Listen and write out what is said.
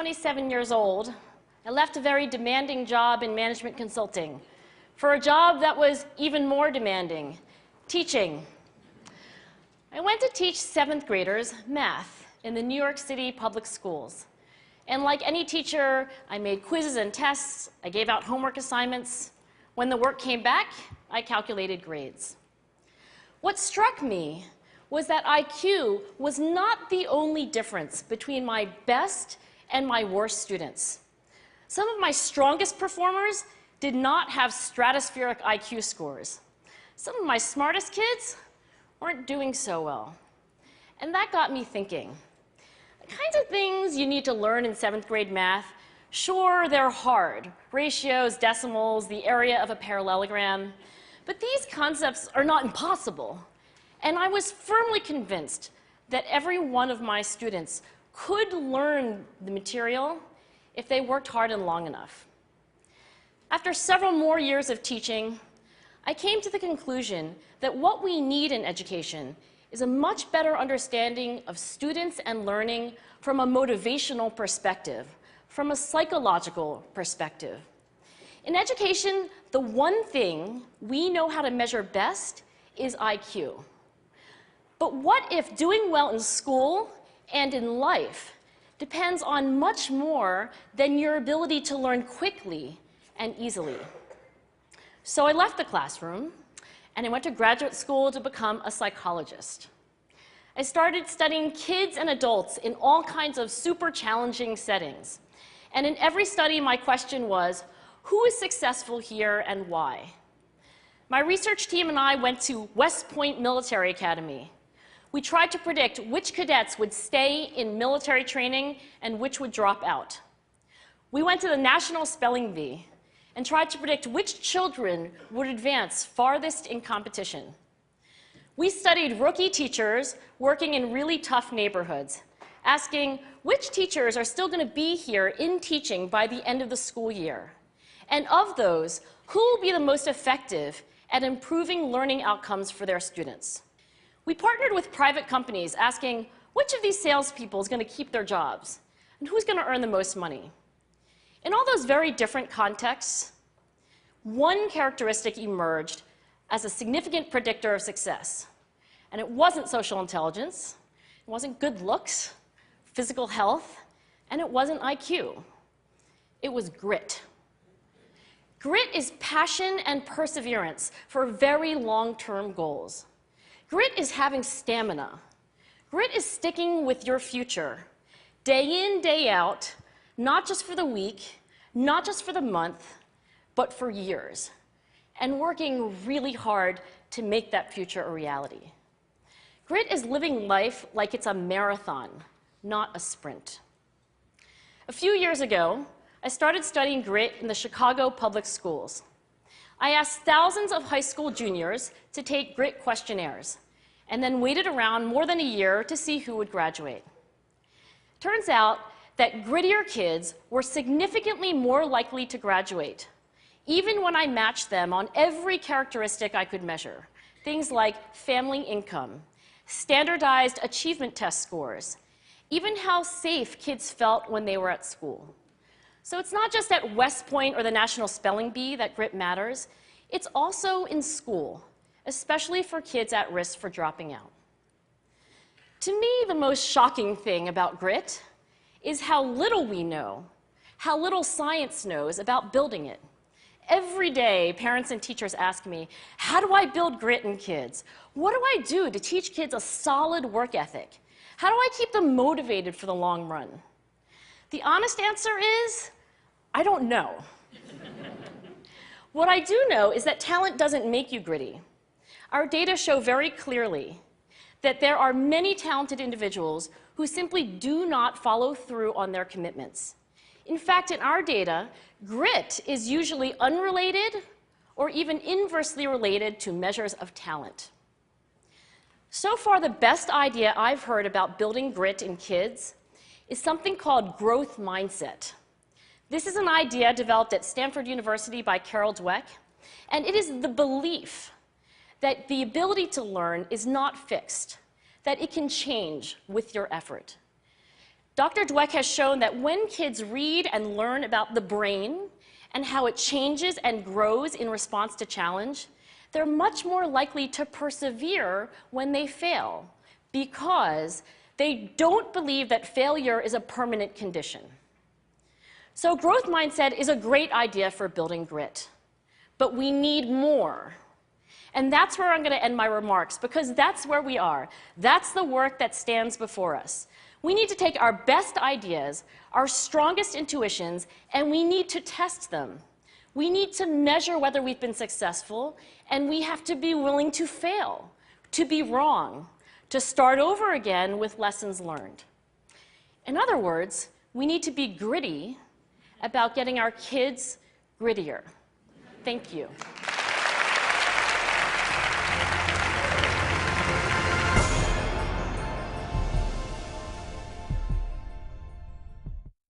27 years old, I left a very demanding job in management consulting for a job that was even more demanding, teaching. I went to teach 7th graders math in the New York City public schools. And like any teacher, I made quizzes and tests, I gave out homework assignments. When the work came back, I calculated grades. What struck me was that IQ was not the only difference between my best and my worst students. Some of my strongest performers did not have stratospheric IQ scores. Some of my smartest kids weren't doing so well. And that got me thinking. The kinds of things you need to learn in 7th grade math, sure, they're hard. Ratios, decimals, the area of a parallelogram. But these concepts are not impossible. And I was firmly convinced that every one of my students could learn the material if they worked hard and long enough. After several more years of teaching, I came to the conclusion that what we need in education is a much better understanding of students and learning from a motivational perspective, from a psychological perspective. In education, the one thing we know how to measure best is IQ. But what if doing well in school and in life depends on much more than your ability to learn quickly and easily? So I left the classroom and I went to graduate school to become a psychologist. I started studying kids and adults in all kinds of super challenging settings. And in every study, my question was, who is successful here and why? My research team and I went to West Point Military Academy. We tried to predict which cadets would stay in military training and which would drop out. We went to the National Spelling Bee and tried to predict which children would advance farthest in competition. We studied rookie teachers working in really tough neighborhoods, asking which teachers are still going to be here in teaching by the end of the school year. And of those, who will be the most effective at improving learning outcomes for their students? We partnered with private companies asking which of these salespeople is going to keep their jobs and who's going to earn the most money. In all those very different contexts, one characteristic emerged as a significant predictor of success. And it wasn't social intelligence, it wasn't good looks, physical health, and it wasn't IQ. It was grit. Grit is passion and perseverance for very long-term goals. Grit is having stamina. Grit is sticking with your future, day in, day out, not just for the week, not just for the month, but for years, and working really hard to make that future a reality. Grit is living life like it's a marathon, not a sprint. A few years ago, I started studying grit in the Chicago public schools. I asked thousands of high school juniors to take grit questionnaires, and then waited around more than a year to see who would graduate. Turns out that grittier kids were significantly more likely to graduate, even when I matched them on every characteristic I could measure, things like family income, standardized achievement test scores, even how safe kids felt when they were at school. So it's not just at West Point or the National Spelling Bee that grit matters, it's also in school, especially for kids at risk for dropping out. To me, the most shocking thing about grit is how little we know, how little science knows about building it. Every day, parents and teachers ask me, how do I build grit in kids? What do I do to teach kids a solid work ethic? How do I keep them motivated for the long run? The honest answer is, I don't know. What I do know is that talent doesn't make you gritty. Our data show very clearly that there are many talented individuals who simply do not follow through on their commitments. In fact, in our data, grit is usually unrelated or even inversely related to measures of talent. So far, the best idea I've heard about building grit in kids is something called growth mindset. This is an idea developed at Stanford University by Carol Dweck, and it is the belief that the ability to learn is not fixed, that it can change with your effort. Dr. Dweck has shown that when kids read and learn about the brain and how it changes and grows in response to challenge, they're much more likely to persevere when they fail because they don't believe that failure is a permanent condition. So growth mindset is a great idea for building grit, but we need more. And that's where I'm going to end my remarks, because that's where we are. That's the work that stands before us. We need to take our best ideas, our strongest intuitions, and we need to test them. We need to measure whether we've been successful, and we have to be willing to fail, to be wrong, to start over again with lessons learned. In other words, we need to be gritty about getting our kids grittier. Thank you.